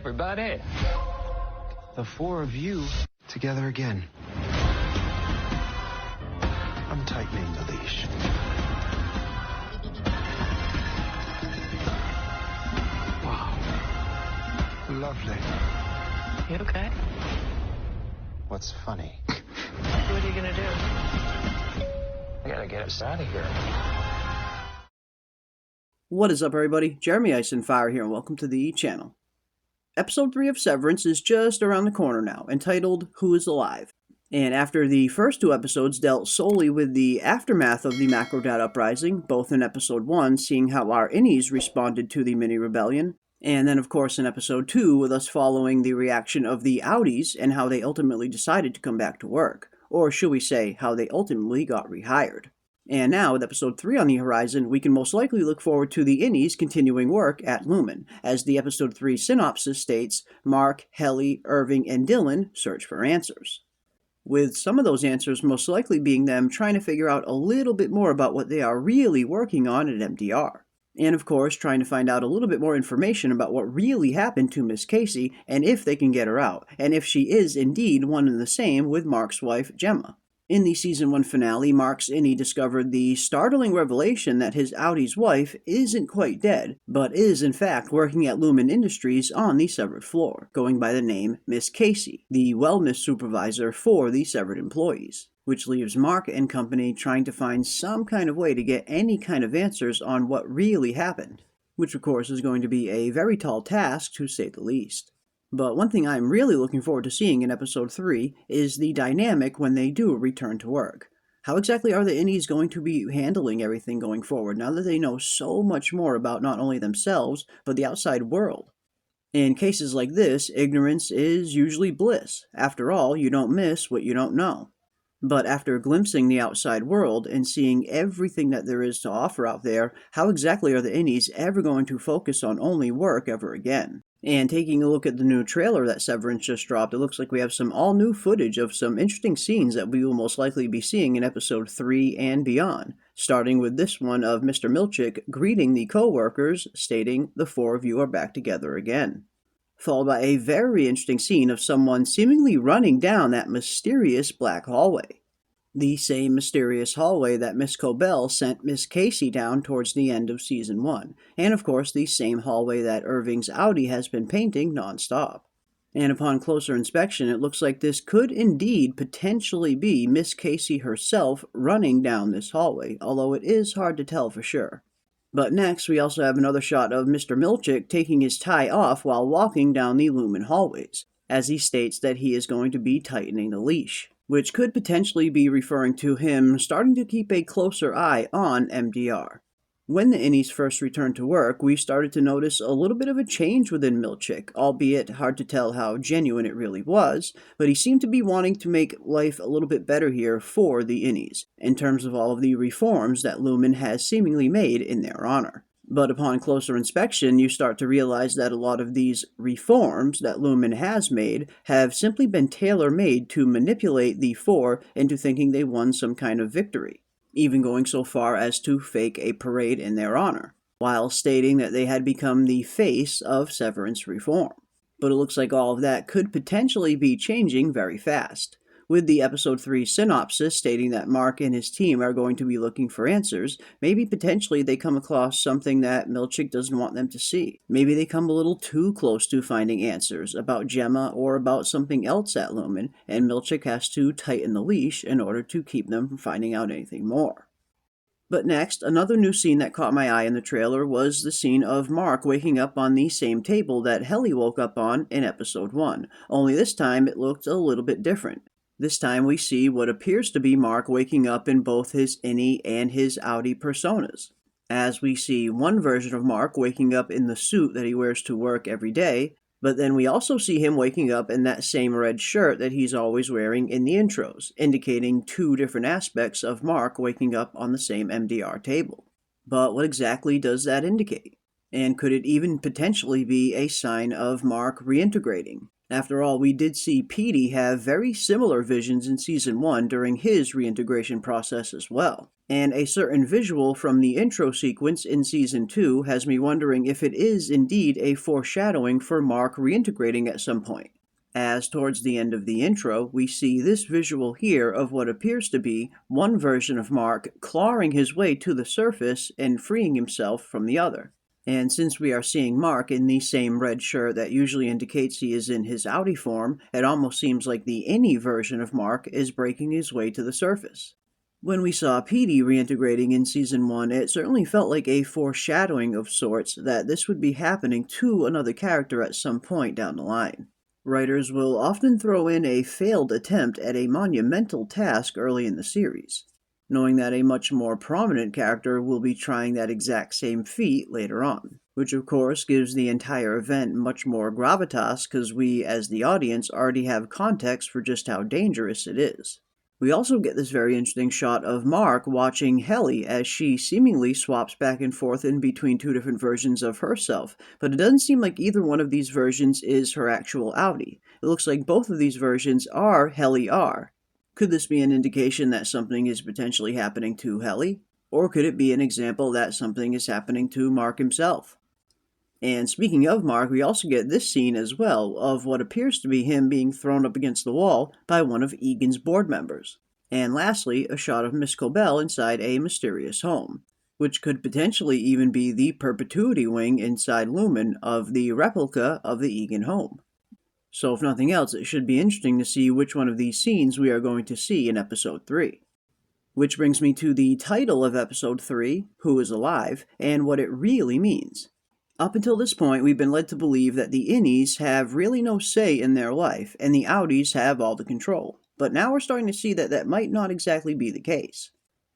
everybody. The four of you together again. I'm tightening the leash. Wow. Lovely. You okay? What's funny? What are you gonna do? I gotta get us out of here. What is up, everybody? Jeremy Eisenfire here, and welcome to the channel. Episode 3 of Severance is just around the corner now, entitled Who is Alive? And after the first two episodes dealt solely with the aftermath of the Macrodad uprising, both in episode 1 seeing how our innies responded to the mini-rebellion, and then of course in episode 2 with us following the reaction of the outies and how they ultimately decided to come back to work, or should we say, how they ultimately got rehired. And now, with episode 3 on the horizon, we can most likely look forward to the innies continuing work at Lumon, as the episode 3 synopsis states, Mark, Helly, Irving, and Dylan search for answers. With some of those answers most likely being them trying to figure out a little bit more about what they are really working on at MDR. And of course, trying to find out a little bit more information about what really happened to Miss Casey, and if they can get her out, and if she is indeed one and the same with Mark's wife, Gemma. In the Season 1 finale, Mark's innie discovered the startling revelation that his outie's wife isn't quite dead, but is in fact working at Lumon Industries on the severed floor, going by the name Miss Casey, the wellness supervisor for the severed employees, which leaves Mark and company trying to find some kind of way to get any kind of answers on what really happened, which of course is going to be a very tall task to say the least. But one thing I'm really looking forward to seeing in episode 3 is the dynamic when they do return to work. How exactly are the innies going to be handling everything going forward now that they know so much more about not only themselves, but the outside world? In cases like this, ignorance is usually bliss. After all, you don't miss what you don't know. But after glimpsing the outside world and seeing everything that there is to offer out there, how exactly are the innies ever going to focus on only work ever again? And taking a look at the new trailer that Severance just dropped, it looks like we have some all-new footage of some interesting scenes that we will most likely be seeing in episode 3 and beyond, starting with this one of Mr. Milchick greeting the co-workers, stating, "The four of you are back together again." Followed by a very interesting scene of someone seemingly running down that mysterious black hallway. The same mysterious hallway that Miss Cobell sent Miss Casey down towards the end of Season 1, and of course the same hallway that Irving's outie has been painting non-stop. And upon closer inspection, it looks like this could indeed potentially be Miss Casey herself running down this hallway, although it is hard to tell for sure. But next, we also have another shot of Mr. Milchick taking his tie off while walking down the Lumon hallways, as he states that he is going to be tightening the leash, which could potentially be referring to him starting to keep a closer eye on MDR. When the innies first returned to work, we started to notice a little bit of a change within Milchick, albeit hard to tell how genuine it really was, but he seemed to be wanting to make life a little bit better here for the innies, in terms of all of the reforms that Lumon has seemingly made in their honor. But upon closer inspection, you start to realize that a lot of these reforms that Lumon has made have simply been tailor-made to manipulate the four into thinking they won some kind of victory, even going so far as to fake a parade in their honor, while stating that they had become the face of Severance reform. But it looks like all of that could potentially be changing very fast, with the episode 3 synopsis stating that Mark and his team are going to be looking for answers. Maybe potentially they come across something that Milchick doesn't want them to see. Maybe they come a little too close to finding answers about Gemma or about something else at Lumon, and Milchick has to tighten the leash in order to keep them from finding out anything more. But next, another new scene that caught my eye in the trailer was the scene of Mark waking up on the same table that Helly woke up on in episode 1, only this time it looked a little bit different. This time we see what appears to be Mark waking up in both his innie and his outie personas, as we see one version of Mark waking up in the suit that he wears to work every day, but then we also see him waking up in that same red shirt that he's always wearing in the intros, indicating two different aspects of Mark waking up on the same MDR table. But what exactly does that indicate? And could it even potentially be a sign of Mark reintegrating? After all, we did see Petey have very similar visions in Season 1 during his reintegration process as well. And a certain visual from the intro sequence in Season 2 has me wondering if it is indeed a foreshadowing for Mark reintegrating at some point. As towards the end of the intro, we see this visual here of what appears to be one version of Mark clawing his way to the surface and freeing himself from the other. And since we are seeing Mark in the same red shirt that usually indicates he is in his outie form, it almost seems like the innie version of Mark is breaking his way to the surface. When we saw Petey reintegrating in Season 1, it certainly felt like a foreshadowing of sorts that this would be happening to another character at some point down the line. Writers will often throw in a failed attempt at a monumental task early in the series, knowing that a much more prominent character will be trying that exact same feat later on, which of course gives the entire event much more gravitas because we, as the audience, already have context for just how dangerous it is. We also get this very interesting shot of Mark watching Helly as she seemingly swaps back and forth in between two different versions of herself, but it doesn't seem like either one of these versions is her actual outie. It looks like both of these versions are Helly R. Could this be an indication that something is potentially happening to Helly? Or could it be an example that something is happening to Mark himself? And speaking of Mark, we also get this scene as well of what appears to be him being thrown up against the wall by one of Egan's board members. And lastly, a shot of Miss Cobell inside a mysterious home, which could potentially even be the perpetuity wing inside Lumon of the replica of the Egan home. So if nothing else, it should be interesting to see which one of these scenes we are going to see in Episode 3. Which brings me to the title of Episode 3, Who is Alive, and what it really means. Up until this point, we've been led to believe that the innies have really no say in their life, and the outies have all the control. But now we're starting to see that that might not exactly be the case.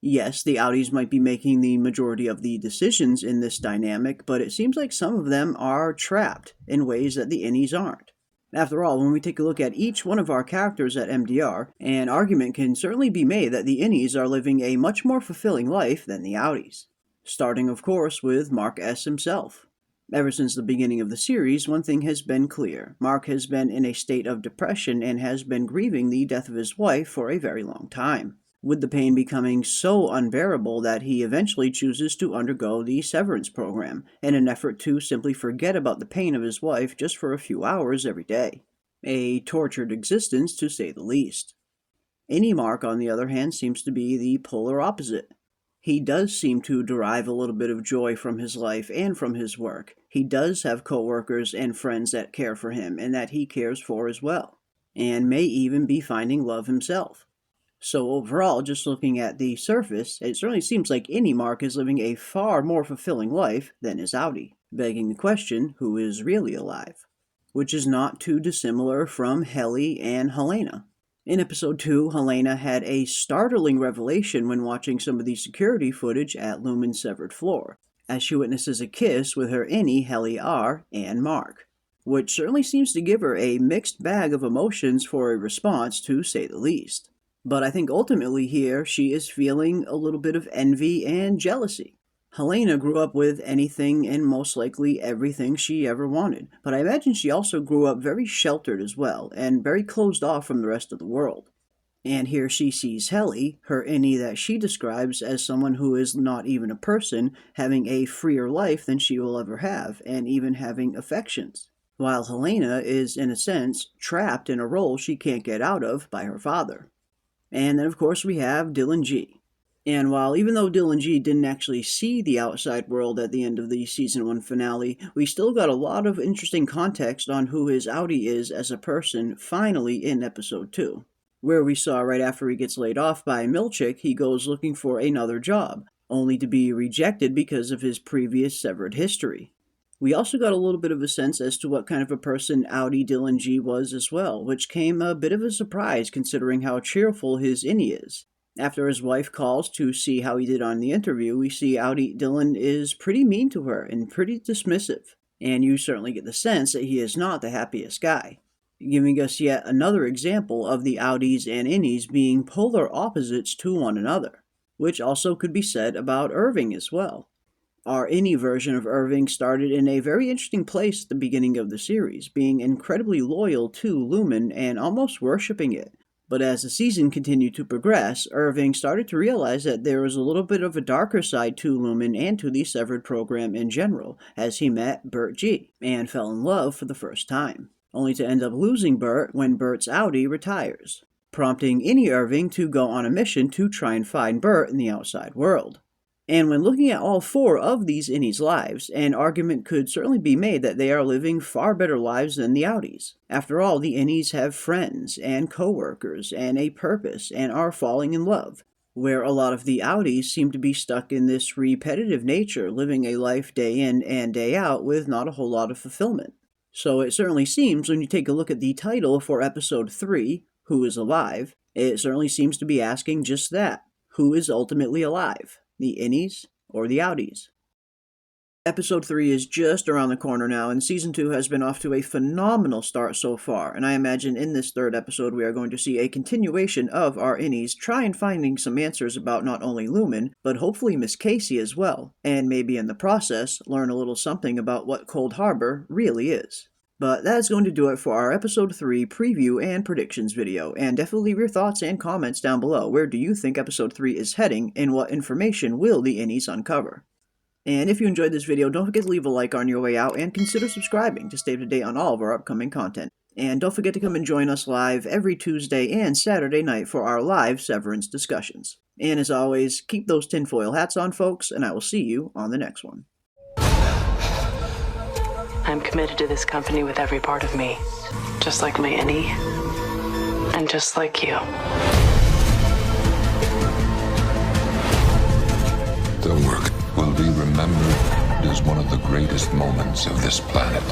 Yes, the outies might be making the majority of the decisions in this dynamic, but it seems like some of them are trapped in ways that the innies aren't. After all, when we take a look at each one of our characters at MDR, an argument can certainly be made that the innies are living a much more fulfilling life than the outies. Starting, of course, with Mark S. himself. Ever since the beginning of the series, one thing has been clear. Mark has been in a state of depression and has been grieving the death of his wife for a very long time, with the pain becoming so unbearable that he eventually chooses to undergo the Severance program in an effort to simply forget about the pain of his wife just for a few hours every day. A tortured existence, to say the least. Innie Mark, on the other hand, seems to be the polar opposite. He does seem to derive a little bit of joy from his life and from his work. He does have co-workers and friends that care for him and that he cares for as well, and may even be finding love himself. So overall, just looking at the surface, it certainly seems like Innie Mark is living a far more fulfilling life than his outie, begging the question, who is really alive? Which is not too dissimilar from Helly and Helena. In Episode 2, Helena had a startling revelation when watching some of the security footage at Lumon's severed floor, as she witnesses a kiss with her innie Helly R and Mark, which certainly seems to give her a mixed bag of emotions for a response, to say the least. But I think ultimately here she is feeling a little bit of envy and jealousy. Helena grew up with anything and most likely everything she ever wanted, but I imagine she also grew up very sheltered as well, and very closed off from the rest of the world. And here she sees Helly, her innie that she describes as someone who is not even a person, having a freer life than she will ever have, and even having affections, while Helena is, in a sense, trapped in a role she can't get out of by her father. And then of course we have Dylan G. And while even though Dylan G didn't actually see the outside world at the end of the Season 1 finale, we still got a lot of interesting context on who his outie is as a person finally in Episode 2, where we saw right after he gets laid off by Milchick, he goes looking for another job, only to be rejected because of his previous severed history. We also got a little bit of a sense as to what kind of a person outie Dylan G was as well, which came a bit of a surprise considering how cheerful his innie is. After his wife calls to see how he did on the interview, we see outie Dylan is pretty mean to her and pretty dismissive, and you certainly get the sense that he is not the happiest guy, giving us yet another example of the outies and innies being polar opposites to one another, which also could be said about Irving as well. Our Innie version of Irving started in a very interesting place at the beginning of the series, being incredibly loyal to Lumon and almost worshipping it. But as the season continued to progress, Irving started to realize that there was a little bit of a darker side to Lumon and to the Severed program in general, as he met Bert G. and fell in love for the first time, only to end up losing Bert when Bert's Audi retires, prompting Innie Irving to go on a mission to try and find Bert in the outside world. And when looking at all 4 of these Innie's lives, an argument could certainly be made that they are living far better lives than the Outies. After all, the Innies have friends and co-workers and a purpose and are falling in love, where a lot of the Outies seem to be stuck in this repetitive nature, living a life day in and day out with not a whole lot of fulfillment. So it certainly seems, when you take a look at the title for Episode 3, Who is Alive, it certainly seems to be asking just that. Who is ultimately alive? The Innies or the Outies? Episode 3 is just around the corner now, and Season 2 has been off to a phenomenal start so far, and I imagine in this 3rd episode we are going to see a continuation of our Innies try and finding some answers about not only Lumon, but hopefully Miss Casey as well, and maybe in the process learn a little something about what Cold Harbor really is. But that is going to do it for our Episode 3 preview and predictions video, and definitely leave your thoughts and comments down below. Where do you think Episode 3 is heading, and what information will the Innies uncover? And if you enjoyed this video, don't forget to leave a like on your way out, and consider subscribing to stay up to date on all of our upcoming content. And don't forget to come and join us live every Tuesday and Saturday night for our live Severance discussions. And as always, keep those tinfoil hats on, folks, and I will see you on the next one. I'm committed to this company with every part of me, just like my Innie, and just like you. The work will be remembered as one of the greatest moments of this planet.